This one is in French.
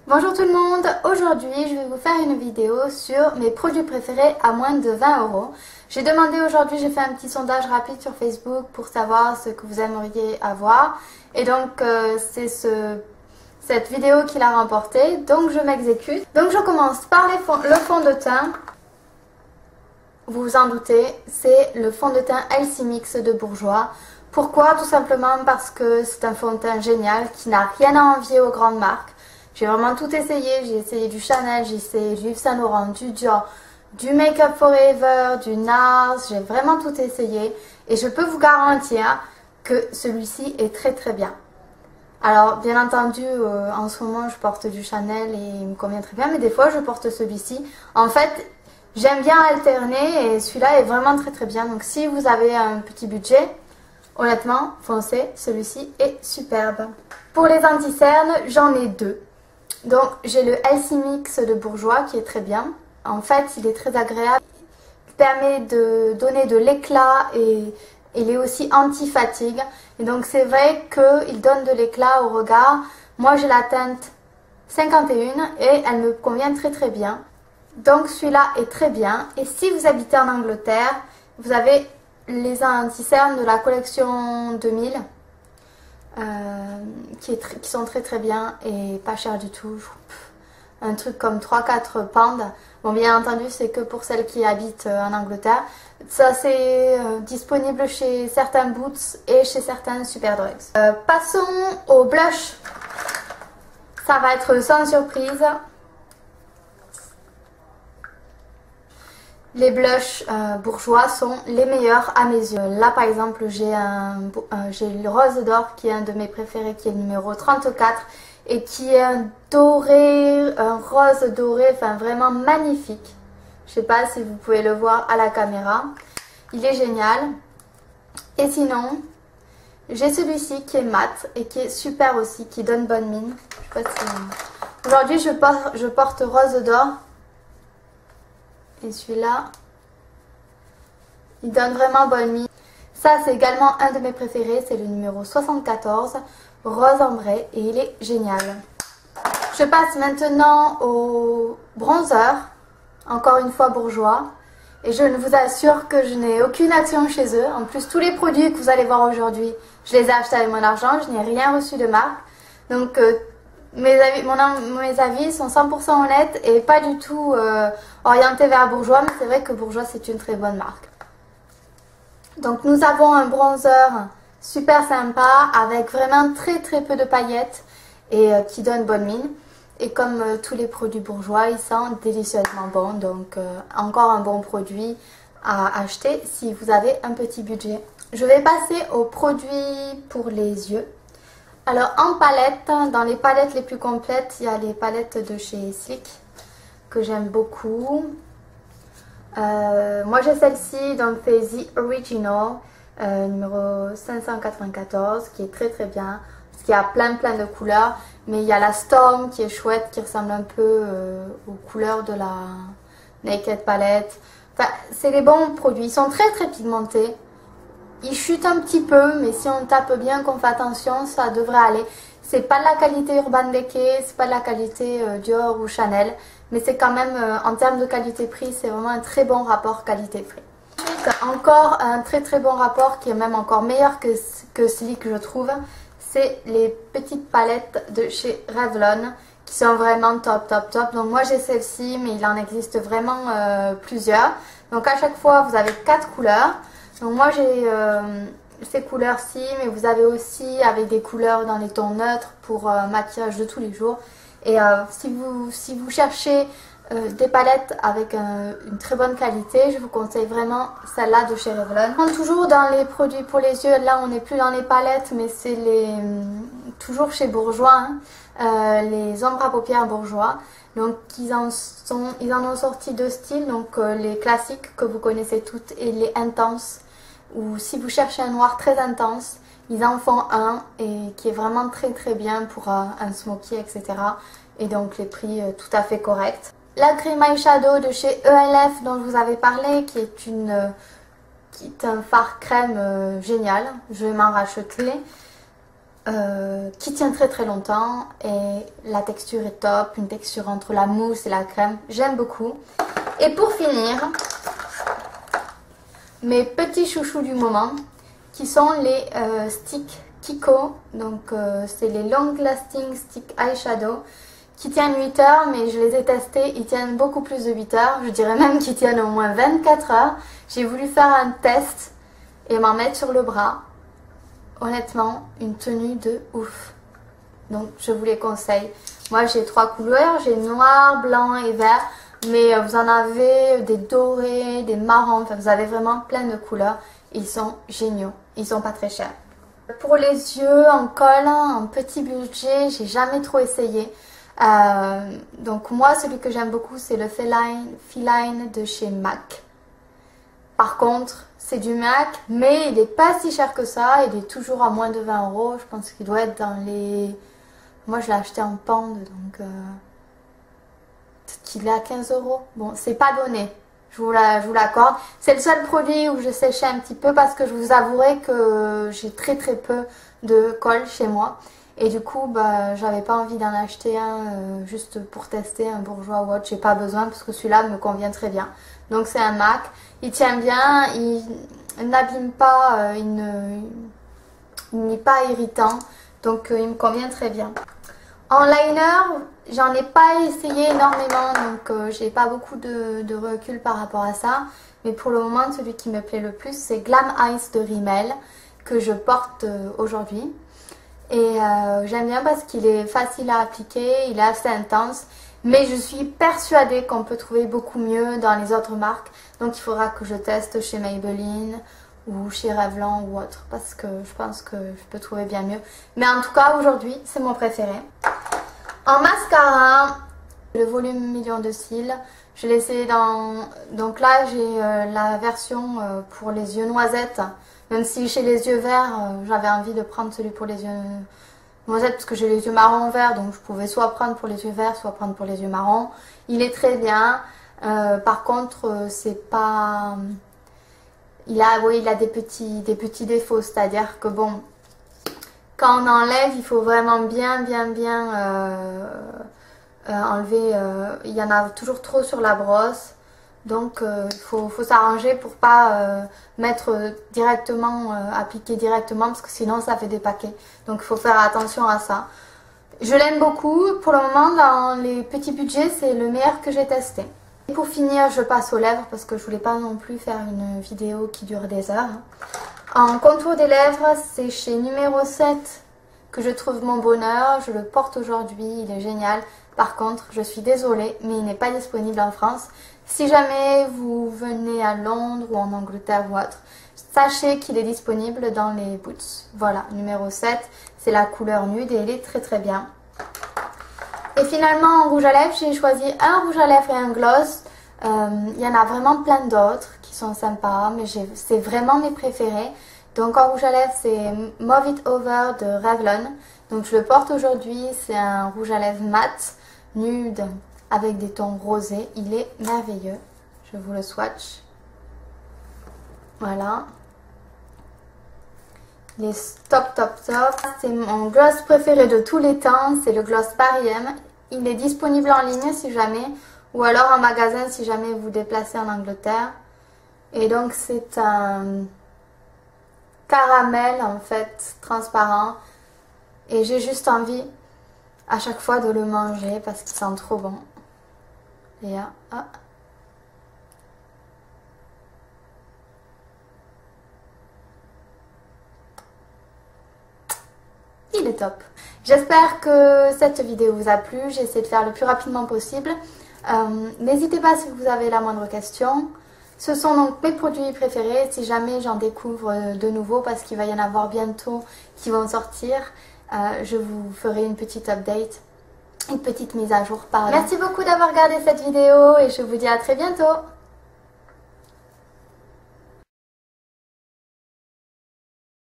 Bonjour tout le monde, aujourd'hui je vais vous faire une vidéo sur mes produits préférés à moins de 20 €. J'ai demandé aujourd'hui, j'ai fait un petit sondage rapide sur Facebook pour savoir ce que vous aimeriez avoir. Et donc c'est cette vidéo qui l'a remporté, donc je m'exécute. Donc je commence par le fond de teint. Vous vous en doutez, c'est le fond de teint Elsie Mix de Bourjois. Pourquoi? Tout simplement parce que c'est un fond de teint génial qui n'a rien à envier aux grandes marques. J'ai vraiment tout essayé, j'ai essayé du Chanel, j'ai essayé du Yves Saint Laurent, du Dior, du Make Up Forever, du NARS, j'ai vraiment tout essayé et je peux vous garantir que celui-ci est très très bien. Alors bien entendu en ce moment je porte du Chanel et il me convient très bien, mais des fois je porte celui-ci. En fait j'aime bien alterner et celui-là est vraiment très très bien, donc si vous avez un petit budget, honnêtement foncez, celui-ci est superbe. Pour les anti-cernes j'en ai deux. Donc j'ai le Elsie Mix de Bourjois qui est très bien. En fait il est très agréable, il permet de donner de l'éclat et il est aussi anti-fatigue. Et donc c'est vrai qu'il donne de l'éclat au regard. Moi j'ai la teinte 51 et elle me convient très très bien. Donc celui-là est très bien. Et si vous habitez en Angleterre, vous avez les anti-cernes de la collection 2000. Qui sont très très bien et pas cher du tout. Un truc comme 3-4 pounds. Bon, bien entendu c'est que pour celles qui habitent en Angleterre. Ça c'est disponible chez certains Boots et chez certains Superdrugs. Passons au blush. Ça va être sans surprise. Les blushs Bourjois sont les meilleurs à mes yeux. Là par exemple j'ai le rose d'or qui est un de mes préférés, qui est le numéro 34 et qui est un doré, un rose doré, enfin vraiment magnifique. Je sais pas si vous pouvez le voir à la caméra. Il est génial. Et sinon j'ai celui-ci qui est mat et qui est super aussi, qui donne bonne mine. Je sais pas si... Aujourd'hui je porte rose d'or. Et celui-là, il donne vraiment bonne mine. Ça, c'est également un de mes préférés. C'est le numéro 74, rose ambré. Et il est génial. Je passe maintenant au bronzer. Encore une fois Bourjois. Et je ne vous assure que je n'ai aucune action chez eux. En plus, tous les produits que vous allez voir aujourd'hui, je les ai achetés avec mon argent. Je n'ai rien reçu de marque. Donc... mes avis sont 100% honnêtes et pas du tout orientés vers Bourjois, mais c'est vrai que Bourjois c'est une très bonne marque. Donc nous avons un bronzer super sympa avec vraiment très très peu de paillettes et qui donne bonne mine. Et comme tous les produits Bourjois, ils sont délicieusement bons, donc encore un bon produit à acheter si vous avez un petit budget. Je vais passer aux produits pour les yeux. Alors en palette, dans les palettes les plus complètes, il y a les palettes de chez Sleek que j'aime beaucoup. Moi j'ai celle-ci, donc c'est The Original, numéro 594, qui est très très bien. Parce qu'il y a plein de couleurs, mais il y a la Storm qui est chouette, qui ressemble un peu aux couleurs de la Naked Palette. Enfin, c'est les bons produits, ils sont très très pigmentés. Il chute un petit peu, mais si on tape bien, qu'on fait attention, ça devrait aller. C'est pas de la qualité Urban Decay, c'est pas de la qualité Dior ou Chanel, mais c'est quand même, en termes de qualité-prix, c'est vraiment un très bon rapport qualité-prix. Ensuite, encore un très très bon rapport, qui est même encore meilleur que celui que je trouve, c'est les petites palettes de chez Revlon, qui sont vraiment top. Donc moi j'ai celle-ci, mais il en existe vraiment plusieurs. Donc à chaque fois, vous avez 4 couleurs. Donc moi j'ai ces couleurs-ci, mais vous avez aussi avec des couleurs dans les tons neutres pour maquillage de tous les jours. Et si vous cherchez des palettes avec une très bonne qualité, je vous conseille vraiment celle-là de chez Revlon. Toujours dans les produits pour les yeux, là on n'est plus dans les palettes, mais c'est toujours chez Bourjois, hein, les ombres à paupières Bourjois. Donc ils en ont sorti 2 styles, donc les classiques que vous connaissez toutes et les intenses. Ou si vous cherchez un noir très intense, ils en font un et qui est vraiment très très bien pour un smoky, etc. Et donc les prix tout à fait corrects. La Cream Eyeshadow de chez ELF dont je vous avais parlé, qui est un fard crème génial, je vais m'en racheter. qui tient très très longtemps et la texture est top, une texture entre la mousse et la crème, j'aime beaucoup. Et pour finir, mes petits chouchous du moment qui sont les sticks Kiko, donc c'est les Long Lasting Stick Eyeshadow qui tiennent 8 heures, mais je les ai testés, ils tiennent beaucoup plus de 8 heures, je dirais même qu'ils tiennent au moins 24 heures. J'ai voulu faire un test et m'en mettre sur le bras. Honnêtement, une tenue de ouf. Donc je vous les conseille. Moi j'ai 3 couleurs, j'ai noir, blanc et vert. Mais vous en avez des dorés, des marrons, enfin vous avez vraiment plein de couleurs. Ils sont géniaux, ils sont pas très chers. Pour les yeux en colle, en petit budget, j'ai jamais trop essayé. Donc moi celui que j'aime beaucoup c'est le Feline de chez MAC. Par contre, c'est du MAC, mais il n'est pas si cher que ça. Il est toujours à moins de 20 €. Je pense qu'il doit être dans les... Moi, je l'ai acheté en pound, donc... Peut-être qu'il est à 15 €. Bon, c'est pas donné. Je vous l'accorde. C'est le seul produit où je séchais un petit peu parce que je vous avouerai que j'ai très très peu de colle chez moi. Et du coup, bah, j'avais pas envie d'en acheter un juste pour tester un bourgeois ou autre. J'ai pas besoin parce que celui-là me convient très bien. Donc c'est un MAC. Il tient bien, il n'abîme pas, il n'est pas irritant. Donc il me convient très bien. En liner, j'en ai pas essayé énormément. Donc j'ai pas beaucoup de recul par rapport à ça. Mais pour le moment, celui qui me plaît le plus, c'est Glam Eyes de Rimmel que je porte aujourd'hui. Et j'aime bien parce qu'il est facile à appliquer, il est assez intense. Mais je suis persuadée qu'on peut trouver beaucoup mieux dans les autres marques. Donc il faudra que je teste chez Maybelline ou chez Revlon ou autre. Parce que je pense que je peux trouver bien mieux. Mais en tout cas aujourd'hui c'est mon préféré. En mascara, le volume million de cils. Je l'ai essayé dans... Donc là j'ai la version pour les yeux noisettes. Même si chez les yeux verts j'avais envie de prendre celui pour les yeux noisettes parce que j'ai les yeux marron verts, donc je pouvais soit prendre pour les yeux verts, soit prendre pour les yeux marrons. Il est très bien. Par contre, c'est pas... Il a des petits défauts, c'est-à-dire que bon, quand on enlève, il faut vraiment bien enlever. Il y en a toujours trop sur la brosse. Donc il faut s'arranger pour pas mettre directement, appliquer directement parce que sinon ça fait des paquets. Donc il faut faire attention à ça. Je l'aime beaucoup. Pour le moment dans les petits budgets c'est le meilleur que j'ai testé. Et pour finir je passe aux lèvres parce que je voulais pas non plus faire une vidéo qui dure des heures. En contour des lèvres c'est chez numéro 7 que je trouve mon bonheur. Je le porte aujourd'hui, il est génial. Par contre je suis désolée mais il n'est pas disponible en France. Si jamais vous venez à Londres ou en Angleterre ou autre, sachez qu'il est disponible dans les Boots. Voilà, numéro 7, c'est la couleur nude et il est très très bien. Et finalement en rouge à lèvres, j'ai choisi un rouge à lèvres et un gloss. Il y en a vraiment plein d'autres qui sont sympas, mais c'est vraiment mes préférés. Donc en rouge à lèvres, c'est Move It Over de Revlon. Donc je le porte aujourd'hui, c'est un rouge à lèvres mat, nude, avec des tons rosés. Il est merveilleux. Je vous le swatch. Voilà. Il est top. C'est mon gloss préféré de tous les temps. C'est le gloss Paris M. Il est disponible en ligne si jamais. Ou alors en magasin si jamais vous vous déplacez en Angleterre. Et donc c'est un caramel en fait transparent. Et j'ai juste envie à chaque fois de le manger parce qu'il sent trop bon. Et il est top. J'espère que cette vidéo vous a plu. J'ai essayé de faire le plus rapidement possible. N'hésitez pas si vous avez la moindre question. Ce sont donc mes produits préférés. Si jamais j'en découvre de nouveaux, parce qu'il va y en avoir bientôt qui vont sortir, je vous ferai une petite update. Une petite mise à jour par là. Merci beaucoup d'avoir regardé cette vidéo et je vous dis à très bientôt.